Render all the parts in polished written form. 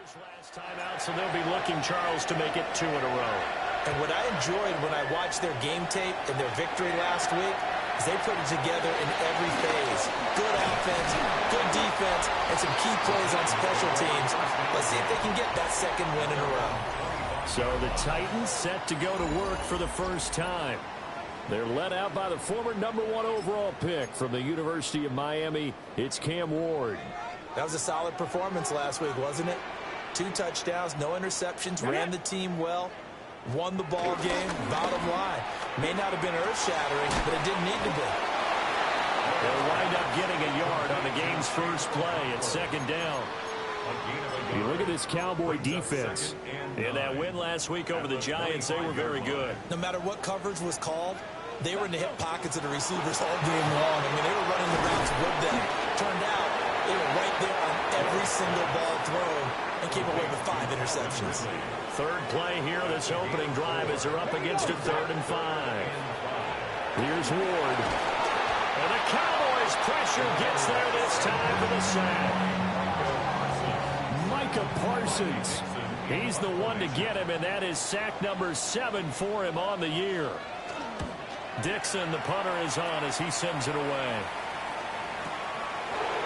Last time out, so they'll be looking, Charles, to make it 2 in a row. And what I enjoyed when I watched their game tape and their victory last week is they put it together in every phase. Good offense, good defense, and some key plays on special teams. Let's see if they can get that second win in a row. So the Titans set to go to work for the first time. They're led out by the former #1 overall pick from the University of Miami. It's Cam Ward. That was a solid performance last week, wasn't it? 2 touchdowns, no interceptions, ran the team well, won the ball game. Bottom line, may not have been earth-shattering, but it didn't need to be. They'll wind up getting a yard on the game's first play at 2nd down. You look at this Cowboy defense. In that win last week over the Giants, they were very good. No matter what coverage was called, they were in the hip pockets of the receivers all game long. I mean, they were running the routes with them. Turned out they were right there on every single ball thrown and came away with 5 interceptions. Third play here, this opening drive as they're up against a 3rd and 5. Here's Ward. And the Cowboys' pressure gets there this time for the sack. Micah Parsons. He's the one to get him, and that is sack number 7 for him on the year. Dixon, the punter, is on as he sends it away.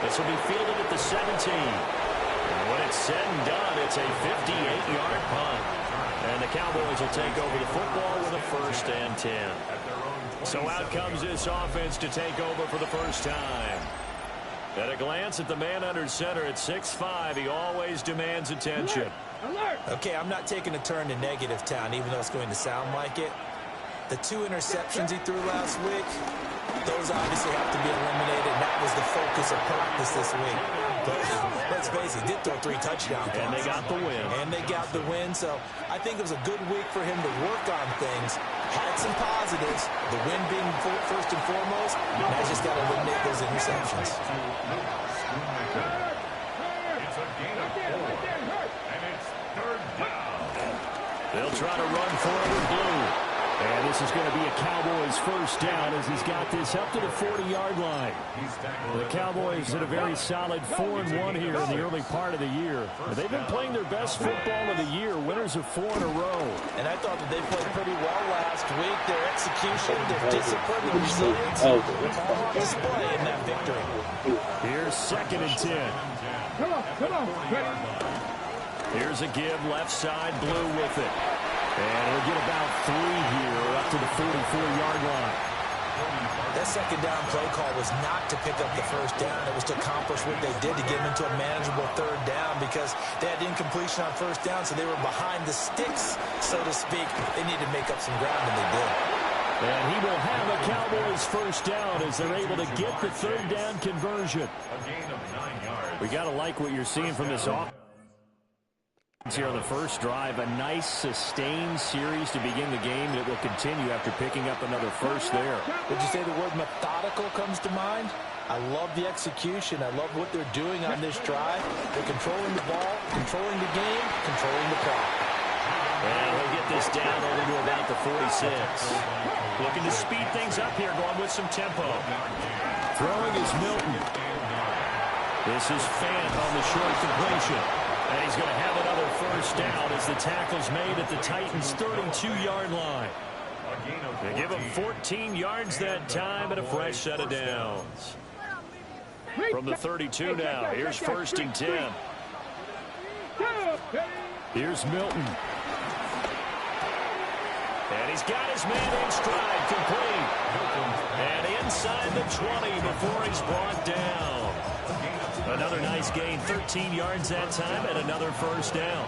This will be fielded at the 17. And when it's said and done, it's a 58-yard punt. And the Cowboys will take over the football with a 1st and 10. So out comes this offense to take over for the first time. At a glance at the man under center at 6'5", he always demands attention. Okay, I'm not taking a turn to negative town, even though it's going to sound like it. The 2 interceptions he threw last week, those obviously have to be eliminated, and that was the focus of practice this week. But let's face it, he did throw 3 touchdowns. And they got the win. And they got the win, so I think it was a good week for him to work on things. Had some positives, the win being first and foremost. Now he's just got to eliminate those interceptions. They'll try to run forward with blue. And this is going to be a Cowboys first down as he's got this up to the 40-yard line. The Cowboys had a very solid 4-1 here in the early part of the year. They've been playing their best football of the year, winners of 4 in a row. And I thought that they played pretty well last week. Their execution, their discipline, their resilience, all on display in that victory. Here's 2nd and 10. Come on. Here's a give, left side, blue with it. And he'll get about 3 here up to the 44-yard line. That 2nd down play call was not to pick up the first down. It was to accomplish what they did, to get them into a manageable 3rd down, because they had incompletion on first down, so they were behind the sticks, so to speak. They needed to make up some ground, and they did. And he will have a Cowboys first down as they're able to get the 3rd down conversion. We got to like what you're seeing from this offense here on the first drive. A nice sustained series to begin the game that will continue after picking up another first there. Would you say the word methodical comes to mind? I love the execution. I love what they're doing on this drive. They're controlling the ball, controlling the game, controlling the clock. And he'll get this down over to about the 46. Looking to speed things up here, going with some tempo. Throwing is Milton. This is Fant on the short completion. And he's going to have another first down as the tackle's made at the Titans' 32-yard line. They give him 14 yards that time and a fresh set of downs. From the 32 now, here's 1st and 10. Here's Milton. And he's got his man in stride, complete. And inside the 20 before he's brought down. Another nice gain, 13 yards that time, and another first down.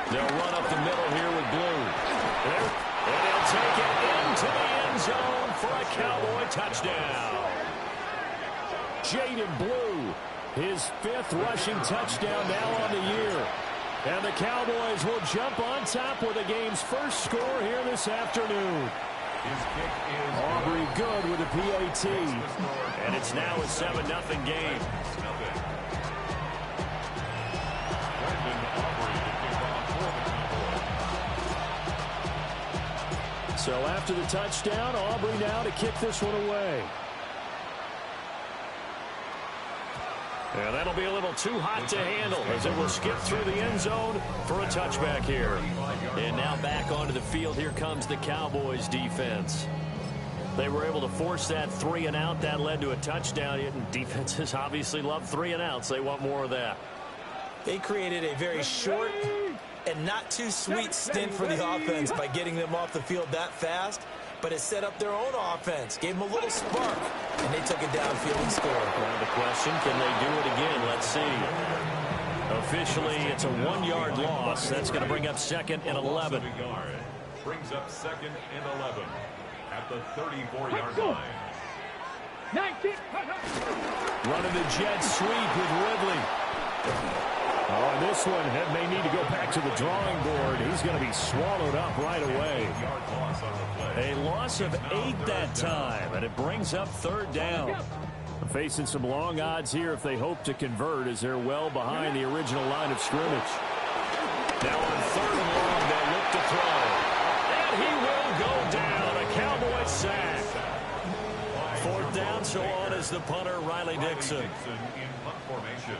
They'll run up the middle here with blue. And he'll take it into the end zone for a Cowboy touchdown. Jaden Blue, his 5th rushing touchdown now on the year. And the Cowboys will jump on top with the game's first score here this afternoon. Aubrey good with a PAT. And it's now a 7-0 game. So after the touchdown, Aubrey now to kick this one away. And that'll be a little too hot to handle as it will skip through the end zone for a touchback here. And now back onto the field. Here comes the Cowboys defense. They were able to force that 3 and out. That led to a touchdown. And defenses obviously love 3 and outs. They want more of that. They created a very short and not too sweet stint for the offense by getting them off the field that fast. But it set up their own offense, gave them a little spark, and they took it downfield and scored. Now the question, can they do it again? Let's see. Officially, it's a 1-yard loss. That's going to bring up 2nd and 11. Brings up 2nd and 11 at the 34-yard line. Running the jet sweep with Ridley. Oh, and this one may need to go back to the drawing board. He's going to be swallowed up right away. A loss of 8 that time, and it brings up 3rd down. Facing some long odds here if they hope to convert, as they're well behind the original line of scrimmage. Now on 3rd and long, they'll look to throw. And he will go down. A Cowboy sack. 4th down, so on is the punter, Riley Dixon. In punt formation.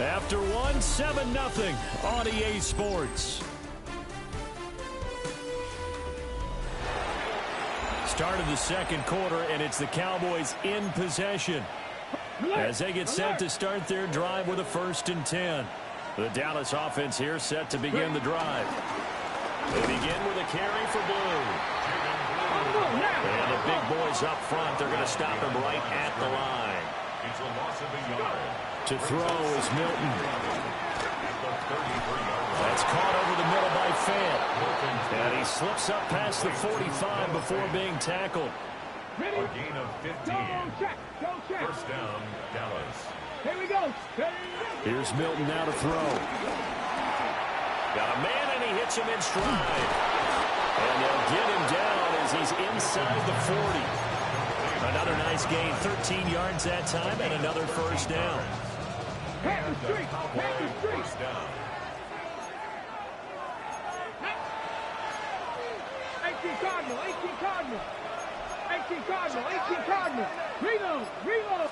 After 1, 7-0 on EA Sports. Start of the 2nd quarter, and it's the Cowboys in possession as they get set to start their drive with a 1st and 10. The Dallas offense here set to begin the drive. They begin with a carry for Blue. And the big boys up front, they're going to stop him right at the line. It's a loss of a yard. To throw is Milton. That's caught over the middle by Fant. And he slips up past the 45 before being tackled. A gain of 15. 1st down, Dallas. Here we go. Here's Milton now to throw. Got a man, and he hits him in stride. And they'll get him down as he's inside the 40. Another nice gain, 13 yards that time, and another 1st down. Panther Street. Panther Street. 1st down. 18 Cardinal. 18 Cardinal. 18 Cardinal. 18 Cardinal. Reload. Reload.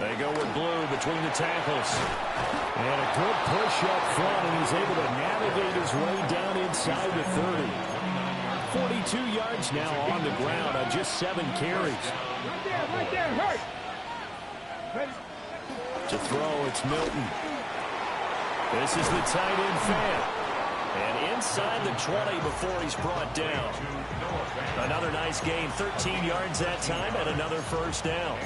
They go with Blue between the tackles. And a good push up front, and he's able to navigate his way down inside the 30. 42 yards now on the ground on just 7 carries. Right there. Hurt. Ready. To throw, it's Milton. This is the tight end Fant. And inside the 20 before he's brought down. Another nice gain, 13 yards that time, and another 1st down.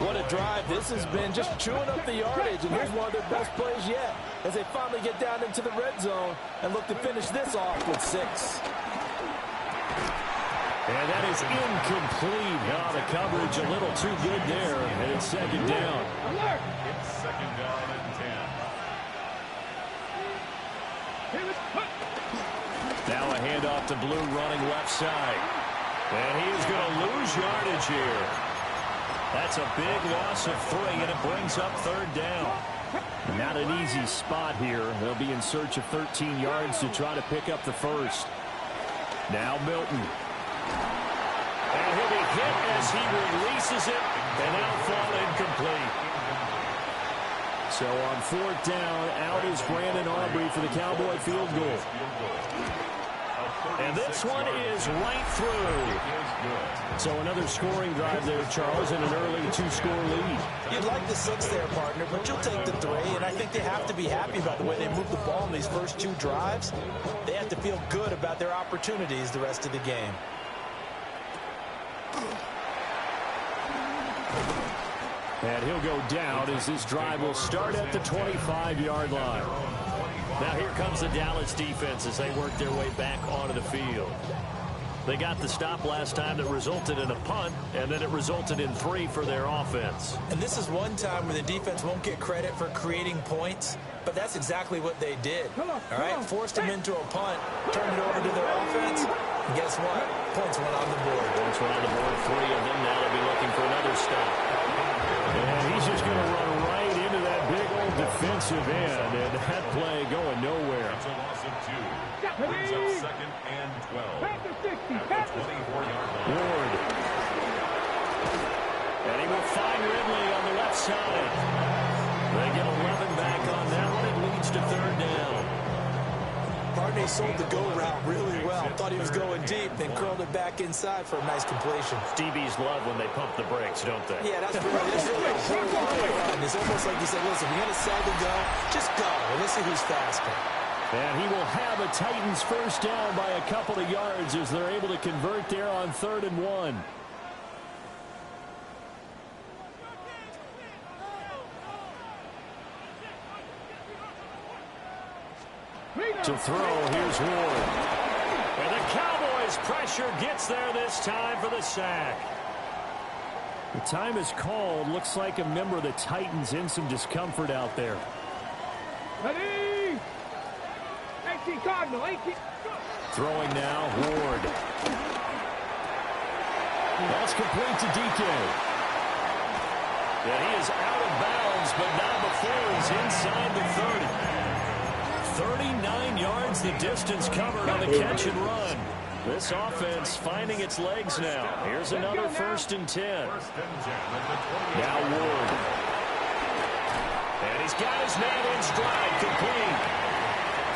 What a drive. This has been just chewing up the yardage, and here's one of their best plays yet as they finally get down into the red zone and look to finish this off with 6. And that is incomplete. Now the coverage a little too good there, and it's 2nd down. Alert. It's 2nd down and 10. Now a handoff to Blue running left side. And he is going to lose yardage here. That's a big loss of 3, and it brings up 3rd down. Not an easy spot here. They'll be in search of 13 yards to try to pick up the 1st. Now Milton. And he'll be hit as he releases it, and now fall incomplete. So on 4th down, out is Brandon Aubrey for the Cowboy field goal. And this one is right through. So another scoring drive there, Charles, and an early 2-score lead. You'd like the 6 there, partner, but you'll take the 3, and I think they have to be happy about the way they moved the ball in these first 2 drives. They have to feel good about their opportunities the rest of the game. And he'll go down as this drive will start at the 25-yard line. Now here comes the Dallas defense as they work their way back onto the field. They got the stop last time that resulted in a punt, and then it resulted in 3 for their offense. And this is one time where the defense won't get credit for creating points, but that's exactly what they did. All right, forced them into a punt, turned it over to their offense, and guess what? Points went on the board. Points went on the board, 3 of them. Now they'll be looking for another stop. And he's just going to run right into that big old defensive end, and that play going nowhere. It's a loss of 2. Brings up second and 12. At the 24-yard line. Ward. And he will find Ridley on the left side. They get 11 back on that one. It leads to third down. Barney sold the go route really well. Thought he was going deep, then curled it back inside for a nice completion. DBs love when they pump the brakes, don't they? Yeah, that's really a whole lot of fun. It's almost like he said, listen, we're going to sell the go. Just go, and let's see who's faster. And he will have a Titans first down by a couple of yards as they're able to convert there on 3rd and 1. To throw, here's Ward. And the Cowboys' pressure gets there this time for the sack. The time is called. Looks like a member of the Titans in some discomfort out there. Ready? 18 Cardinal, 18. Throwing now, Ward. That's complete to DK. And he is out of bounds, but not before he's inside the 30. 39 yards the distance covered on the catch and run. This offense finding its legs now. Here's another 1st and 10. Now Ward. And he's got his man in stride, complete.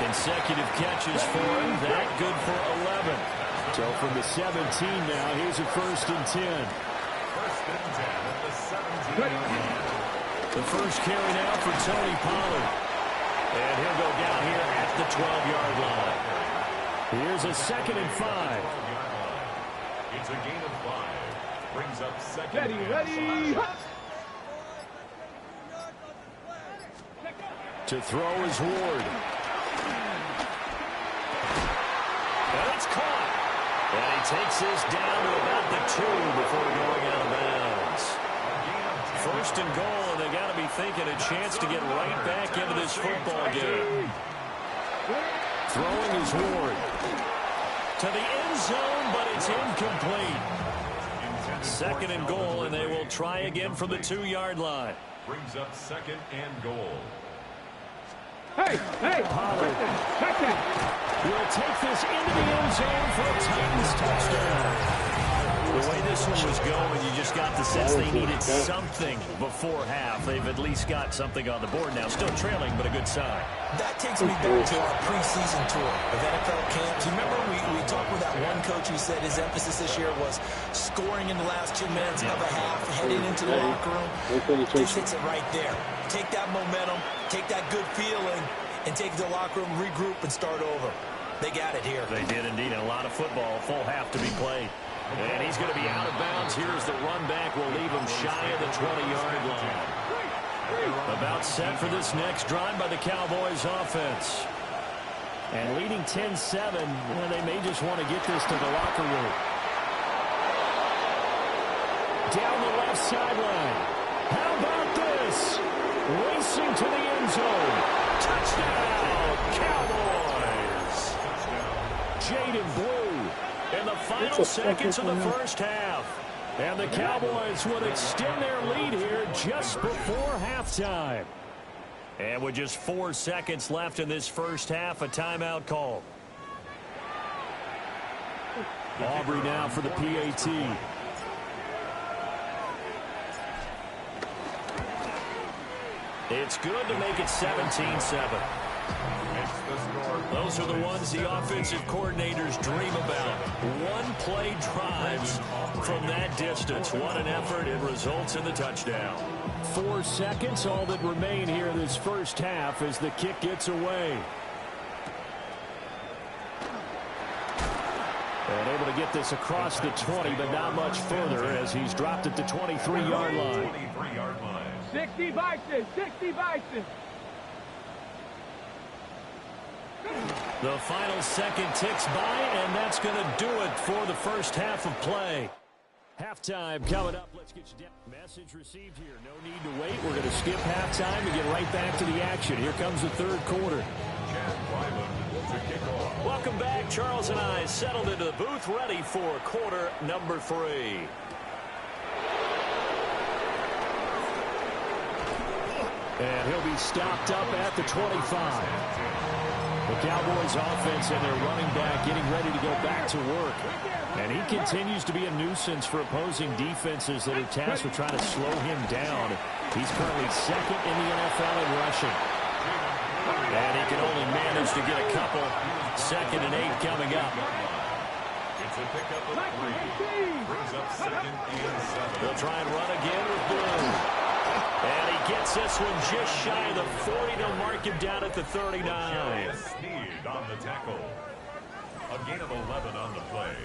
Consecutive catches for him. That good for 11. So from the 17 now, here's a 1st and 10. 1st and 10 at the 17-yard line. The first carry now for Tony Pollard. And he'll go down here at the 12-yard line. Here's a 2nd and 5. It's a gain of 5. Brings up second. Ready. To throw is Ward. And it's caught. And he takes this down to about the 2 before going out of bounds. 1st and goal, and they got to be thinking a chance to get right back into this football game. Throwing is Ward. To the end zone, but it's incomplete. 2nd and goal, and they will try again from the 2-yard line. Brings up 2nd and goal. Hey, Pollard check that. will take this into the end zone for a Titans touchdown. The way this one was going, you just got the sense they needed something before half. They've at least got something on the board now. Still trailing, but a good sign. That takes me back to our preseason tour of NFL camps. You remember we talked with that one coach who said his emphasis this year was scoring in the last 2 minutes of a half, heading into the locker room. This hits it right there. Take that momentum, take that good feeling, and take it to the locker room, regroup, and start over. They got it here. They did indeed. A lot of football, full half to be played. And he's going to be out of bounds. Here's the run back. Will leave him shy of the 20-yard line. About set for this next drive by the Cowboys offense. And leading 10-7, well, they may just want to get this to the locker room. Down the left sideline. How about this? Racing to the end zone. Touchdown, Cowboys. Jaden Blue in the final seconds of the first half. And the Cowboys would extend their lead here just before halftime. And with just 4 seconds left in this first half, a timeout call. Aubrey now for the PAT. It's good to make it 17-7. Those are the ones the offensive coordinators dream about. One-play drives from that distance. What an effort. It results in the touchdown. 4 seconds, all that remain here in this first half as the kick gets away. And able to get this across the 20, but not much further as he's dropped at the 23-yard line. 60 Bison, 60 Bison. The final second ticks by, and that's going to do it for the first half of play. Halftime coming up. Let's get you down. Message received here. No need to wait. We're going to skip halftime and get right back to the action. Here comes the third quarter. Welcome back. Charles and I settled into the booth, ready for quarter number 3. And he'll be stopped up at the 25. The Cowboys offense and their running back getting ready to go back to work. And he continues to be a nuisance for opposing defenses that are tasked with trying to slow him down. He's currently second in the NFL in rushing. And he can only manage to get a couple. 2nd and 8 coming up. It's a pickup of 3. Brings up 2nd and 7. They'll try and run again with Blue. And he gets this one just shy of the 40 to mark him down at the 39. Sneed on the tackle. A gain of 11 on the play.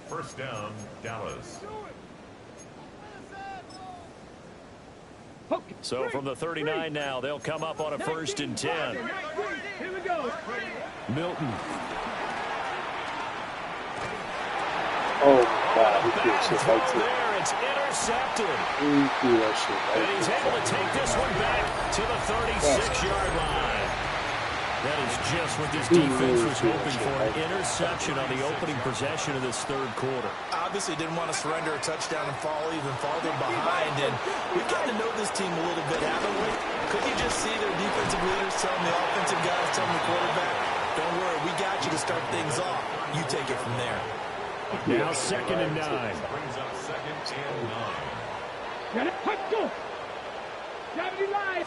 First down, Dallas. So from the 39 now, they'll come up on a 1st and 10. Here we go. Milton. Oh, God, he feels so Back fighting. there, it's intercepted. He threw that shit And right he's able to take this one back to the 36-yard line. That is just what this defense was hoping for, an interception on the opening possession of this 3rd quarter. Obviously didn't want to surrender a touchdown and fall even farther behind. And we've gotten to know this team a little bit, haven't we? Could you just see their defensive leaders telling the offensive guys, telling the quarterback, don't worry, we got you to start things off. You take it from there. Now 2nd and 9. Brings up 2nd and 9. Got it. Let's go. 70 live.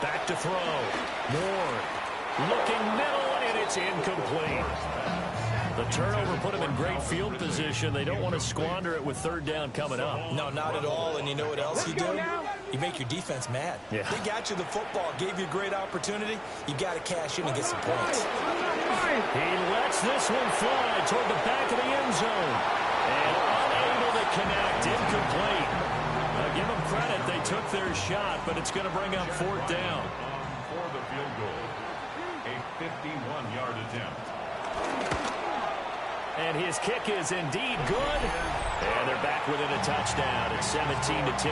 Back to throw. Ward looking middle, and it's incomplete. The turnover put him in great field position. They don't want to squander it with 3rd down coming up. No, not at all. And you know what else you do? You make your defense mad. Yeah. They got you the football, gave you a great opportunity. You got to cash in and get some points. He lets this one fly toward the back of the end zone. And unable to connect, incomplete. Give them credit, they took their shot, but it's going to bring up 4th down. For the field goal. A 51-yard attempt. And his kick is indeed good. And they're back within a touchdown. It's 17 to 10.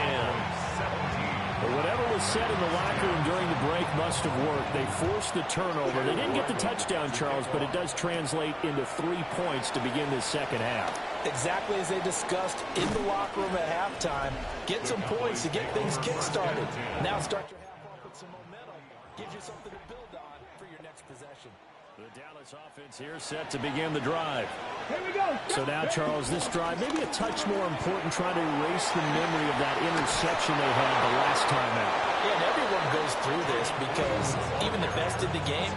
But whatever was said in the locker room during the break must have worked. They forced the turnover. They didn't get the touchdown, Charles, but it does translate into 3 points to begin this 2nd half. Exactly as they discussed in the locker room at halftime. Get some points to get things kick-started. Now start your half off with some momentum. Gives you something to build on for your next possession. The Dallas offense here set to begin the drive. Here we go. So now, Charles, this drive maybe a touch more important, trying to erase the memory of that interception they had the last time out. Yeah, and everyone goes through this because even the best in the game,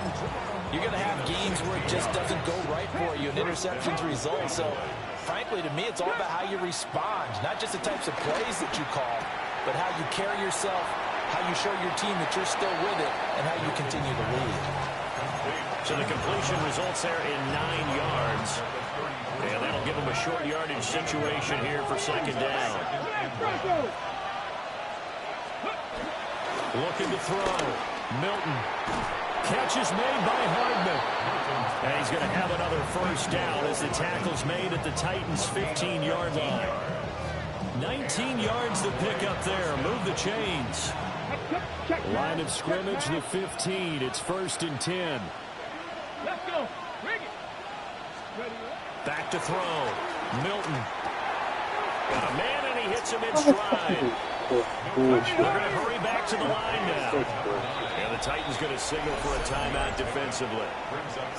you're going to have games where it just doesn't go right for you and interceptions result. So, frankly, to me, it's all about how you respond, not just the types of plays that you call, but how you carry yourself, how you show your team that you're still with it, and how you continue to lead. So the completion results there in 9 yards. And that'll give them a short yardage situation here for 2nd down. Looking to throw. Milton. Catch is made by Hardman. And he's going to have another 1st down as the tackle's made at the Titans' 15-yard line. 19 yards to pick up there. Move the chains. Line of scrimmage, the 15. It's 1st and 10. Let's go. Bring it. Back to throw. Milton. Got a man, and he hits him in stride. They're going to hurry back to the line now. And the Titans going to signal for a timeout defensively.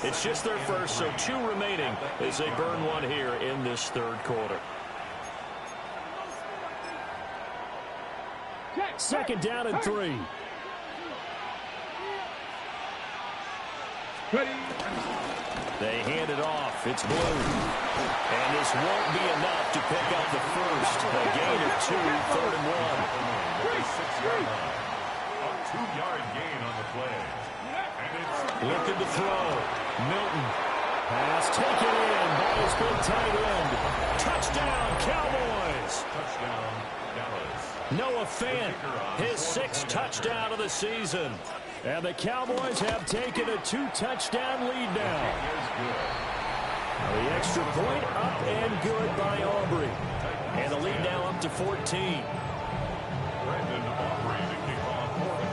It's just their first, so 2 remaining as they burn one here in this 3rd quarter. 2nd down and 3. Ready. They hand it off. It's Blue. And this won't be enough to pick up the first. A gain of 2, 3rd and 1. 6-yard line. A 2-yard gain on the play. And it's Looking to throw. Milton. Pass taken in by his big tight end. Touchdown, Cowboys. touchdown, Dallas. Noah Fant, his 6th touchdown of the season. And the Cowboys have taken a 2-touchdown lead now. The extra point up and good by Aubrey. And the lead now up to 14. Brandon Aubrey to kick off for the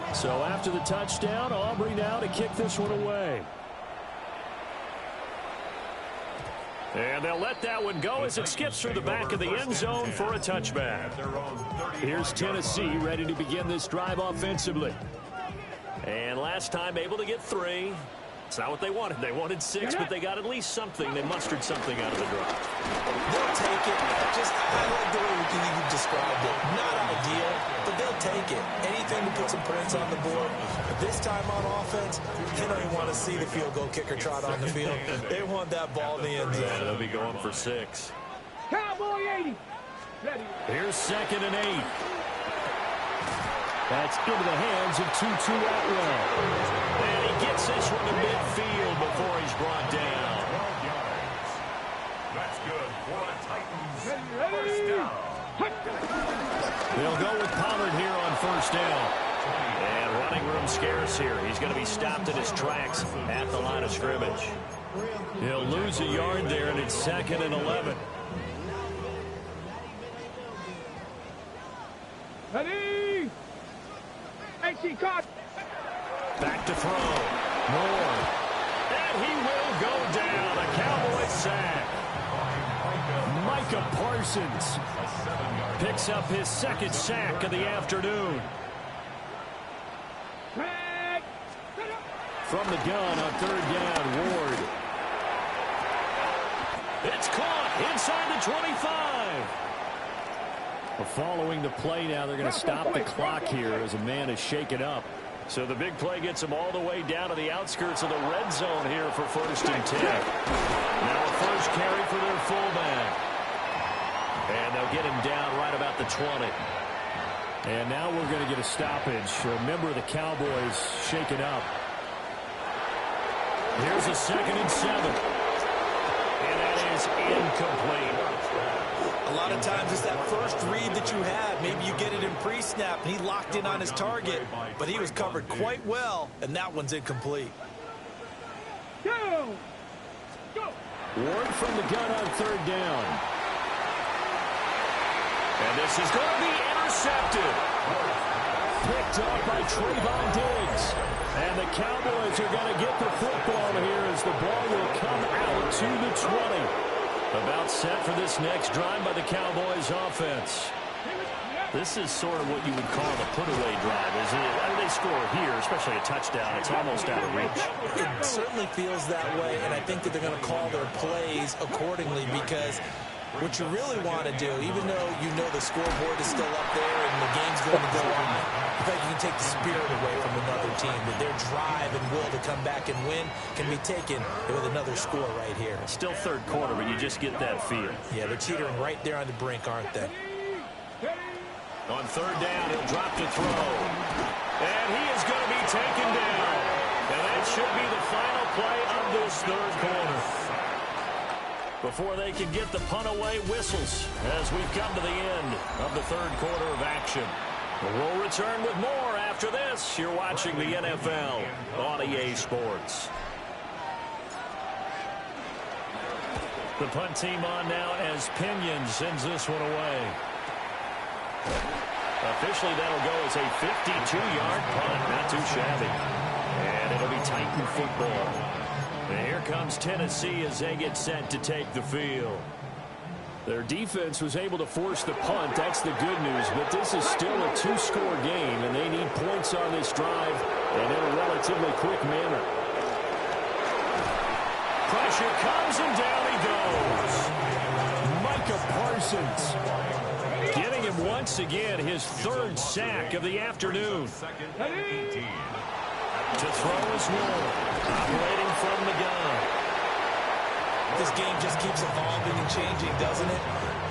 Cowboys. So after the touchdown, Aubrey now to kick this one away. And they'll let that one go as it skips through the back of the end zone for a touchback. Here's Tennessee ready to begin this drive offensively. And last time able to get 3. It's not what they wanted. They wanted 6, but they got at least something. They mustered something out of the drive. They'll take it. I like the way you described it. Not ideal, but they'll take it. Anything to put some points on the board. But this time on offense, they don't even want to see the field goal kicker trot on the field. They want that ball in the end zone. Yeah, they'll be going for 6. Cowboy 80. Ready. Here's 2nd and 8. That's into the hands of Tutu Atwell. And he gets this one to midfield before he's brought down. 12 yards. That's good for a Titans Ready. first down. They'll go with Pollard here on first down. And running room scarce here. He's going to be stopped in his tracks at the line of scrimmage. He'll lose a yard there, and it's 2nd and 11. Ready. 18 card. Back to throw. Moore. And he will go down. A Cowboy sack. Micah Parsons picks up his 2nd sack of the afternoon. Tag. From the gun on 3rd down, Ward. It's caught inside the 25. Well, following the play now, they're going to stop the clock here as a man is shaken up. So the big play gets them all the way down to the outskirts of the red zone here for 1st and 10. Now a first carry for their fullback. And they'll get him down right about the 20. And now we're going to get a stoppage. A member of the Cowboys shaken up. Here's a 2nd and 7. And that is incomplete. A lot of times it's that first read that you have. Maybe you get it in pre-snap, and he locked in on his target, but he was covered quite well, and that one's incomplete. Go. Go. Ward from the gun on 3rd down. And this is going to be intercepted. Picked up by Trayvon Diggs. And the Cowboys are going to get the football here as the ball will come out to the 20. About set for this next drive by the Cowboys offense. This is sort of what you would call the put-away drive, isn't it? I mean, they score here, especially a touchdown. It's almost out of reach. It certainly feels that way, and I think that they're going to call their plays accordingly because what you really want to do, even though you know the scoreboard is still up there and the game's going to go on, I think you can take the spirit away from another team, that their drive and will to come back and win can be taken with another score right here. Still 3rd quarter, but you just get that feel. Yeah, they're teetering right there on the brink, aren't they? On 3rd down, he'll drop to throw. And he is going to be taken down. And that should be the final play of this 3rd quarter. Before they can get the punt away, whistles as we've come to the end of the 3rd quarter of action. We'll return with more after this. You're watching the NFL on EA Sports. The punt team on now as Pinion sends this one away. Officially, that'll go as a 52-yard punt. Not too shabby. And it'll be Titan football. And here comes Tennessee as they get set to take the field. Their defense was able to force the punt. That's the good news. But this is still a 2-score game, and they need points on this drive and in a relatively quick manner. Pressure comes, and down he goes. Micah Parsons getting him once again his 3rd sack of the afternoon. To throw is Ward, operating from the gun. This game just keeps evolving and changing, doesn't it?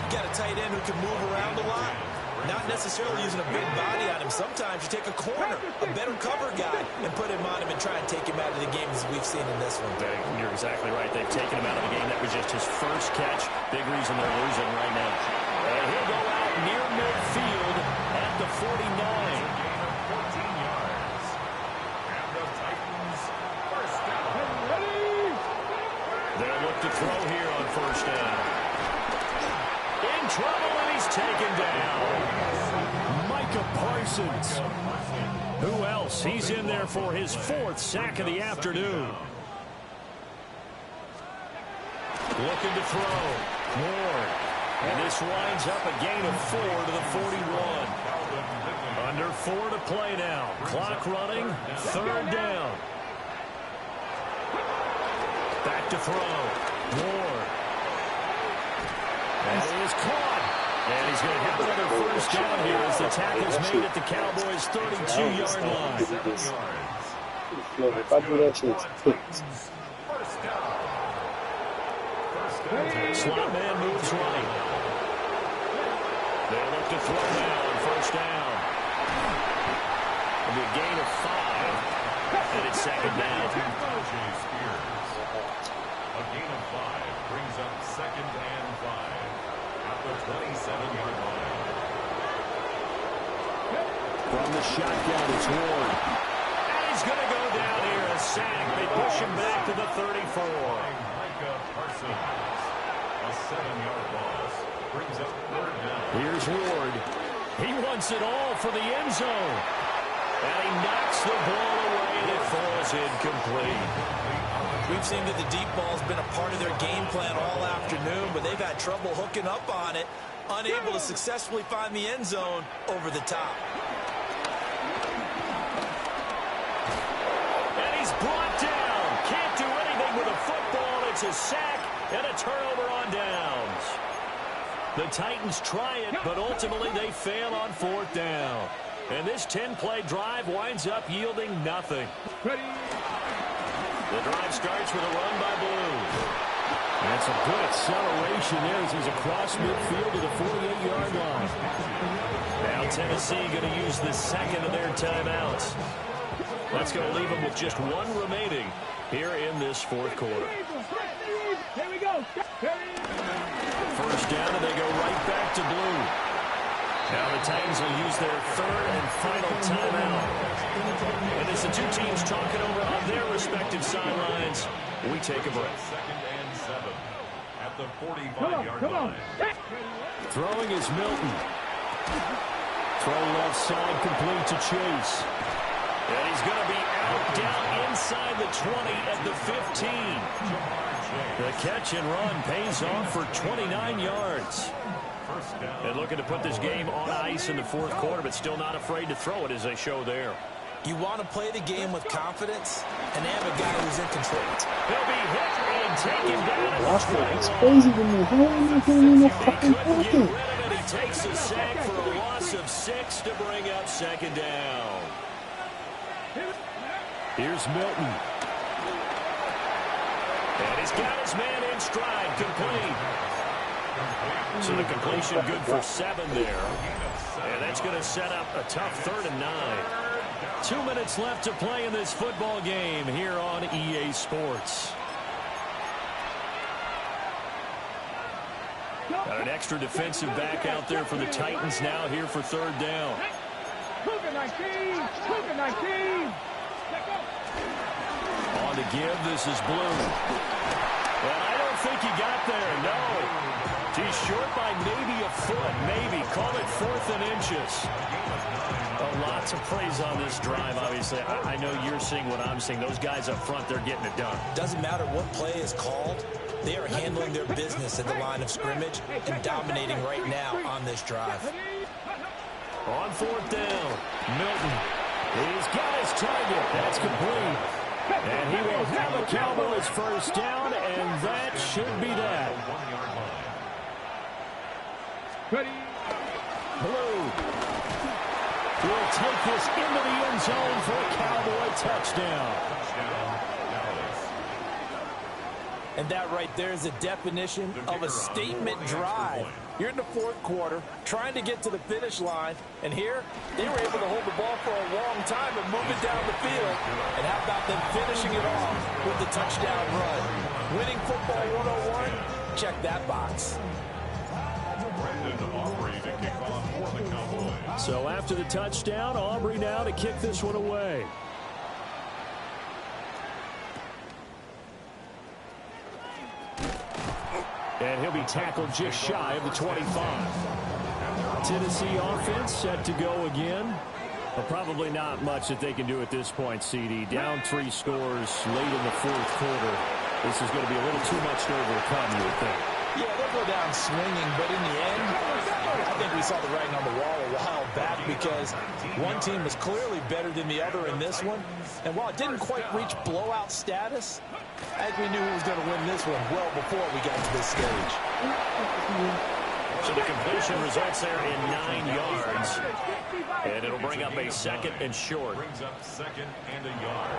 You got a tight end who can move around a lot. Not necessarily using a big body on him. Sometimes you take a corner, a better cover guy, and put him on him and try and take him out of the game as we've seen in this one. You're exactly right. They've taken him out of the game. That was just his first catch. Big reason they're losing right now. And he'll go out near midfield at the 49. They'll look to throw here on 1st down. In trouble, and he's taken down. Micah Parsons. Who else? He's in there for his 4th sack of the afternoon. Looking to throw. Ward. And this winds up a gain of 4 to the 41. Under 4 to play now. Clock running. 3rd down. Back to throw. Ward. That is caught. And he's going to have another first down here as the tackle's made at the Cowboys' 32-yard line. If I do that shit, it's cooked. Slot man moves right. They look to throw now on first down. It'll be a gain of 5. And it's 2nd down. A gain of 5 brings up 2nd and 5 at the 27-yard line. From the shotgun, it's Ward. And he's going to go down here. A sack. They push him back to the 34. A 7-yard loss brings up 3rd down. Here's Ward. He wants it all for the end zone. And he knocks the ball away, and it falls incomplete. We've seen that the deep ball's been a part of their game plan all afternoon, but they've had trouble hooking up on it, unable to successfully find the end zone over the top. And he's brought down. Can't do anything with a football. It's a sack and a turnover on downs. The Titans try it, but ultimately they fail on 4th down. And this 10-play drive winds up yielding nothing. Ready. The drive starts with a run by Blue. That's a good acceleration there as he's across midfield to the 48-yard line. Now Tennessee going to use the 2nd of their timeouts. That's going to leave them with just 1 remaining here in this 4th quarter. Here we go. First down, and they go right back to Blue. Now the Titans will use their 3rd and final timeout. And as the two teams talking over on their respective sidelines, we take a break. 2nd and 7 at the 45-yard line. Throwing is Milton. Throw left side complete to Chase. And he's going to be out down inside the 20 at the 15. The catch and run pays off for 29 yards. And looking to put this game on ice in the 4th quarter, but still not afraid to throw it as they show there. You want to play the game with confidence and have a guy who's in control. He'll be hit and taken down. It's crazy to me. How am I getting in the fucking pocket? He takes a sack for a loss of 6 to bring up 2nd down. Here's Milton. And he's got his man in stride, complete. So the completion good for 7 there. And that's going to set up a tough 3rd and 9. 2 minutes left to play in this football game here on EA Sports. Got an extra defensive back out there for the Titans now here for 3rd down. On to give, this is Blue. Well, I don't think he got there, no. He's short by maybe a foot, maybe. Call it 4th and inches. A lot to praise on this drive, obviously. I know you're seeing what I'm seeing. Those guys up front, they're getting it done. Doesn't matter what play is called. They are handling their business at the line of scrimmage and dominating right now on this drive. On 4th down, Milton. He's got his target. That's complete. And he will have a Cowboys first down, and that should be that. Ready. Blue will take this into the end zone for a Cowboy touchdown. And that right there is a definition of a statement drive. You're in the 4th quarter, trying to get to the finish line, and here they were able to hold the ball for a long time and move it down the field. And how about them finishing it off with the touchdown run? Winning football 101? Check that box. So after the touchdown, Aubrey now to kick this one away. And he'll be tackled just shy of the 25. Tennessee offense set to go again. But probably not much that they can do at this point, CD. Down 3 scores late in the 4th quarter. This is going to be a little too much to overcome, you would think. Yeah, they'll go down swinging, but in the end, I think we saw the writing on the wall a while back because one team was clearly better than the other in this one. And while it didn't quite reach blowout status, I think we knew who was going to win this one well before we got to this stage. So the completion results there in 9 yards. And it'll bring up a second and short. Brings up second and a yard.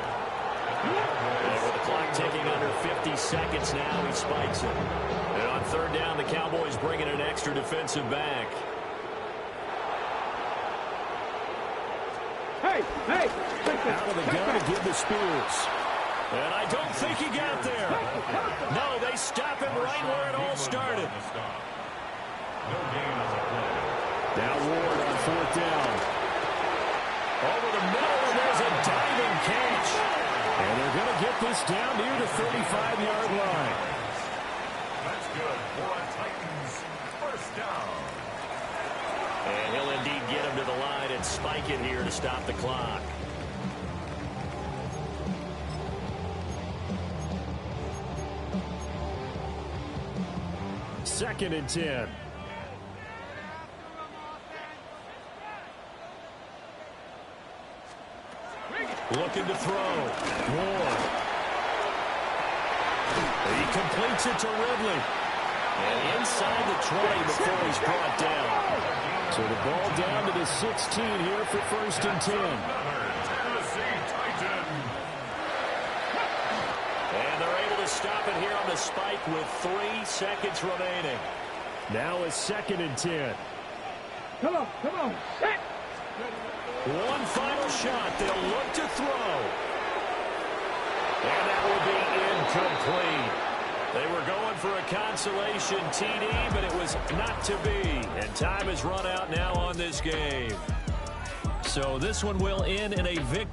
And with the clock ticking under 50 seconds now, he spikes it. And on third down, the Cowboys bring in an extra defensive back. Hey, hey. Out of the gun to give to Spears. And I don't think he got there. No, they stop him right where it all started. No gain on the play. Now Ward on fourth down. Over the middle, and there's a diving catch. And they're going to get this down near the 35-yard line. That's good for a Titans first down. And he'll indeed get him to the line and spike it here to stop the clock. Second and 10. Looking to throw. Ward. He completes it to Ridley. And inside the 20 before he's brought down. So the ball down to the 16 here for first and 10. Tennessee Titan. And they're able to stop it here on the spike with 3 seconds remaining. Now a second and 10. Come on, come on. Set. One final shot. They'll look to throw. And that will be incomplete. They were going for a consolation TD, but it was not to be. And time has run out now on this game. So this one will end in a victory.